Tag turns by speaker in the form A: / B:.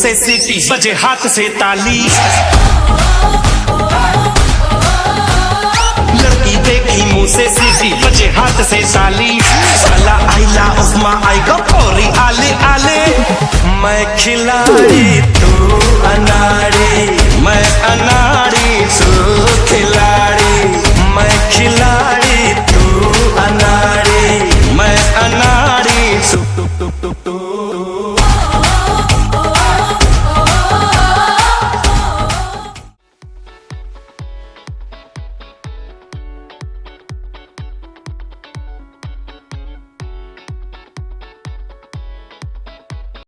A: से CT बजे हाथ से ताली। लड़की देखी मुंह से सीटी बजे हाथ से ताली। साला आइला उस्मा आएगा औरी आले आले। मैं खिलाड़ी तू अनाड़ी, मैं अनाड़ी।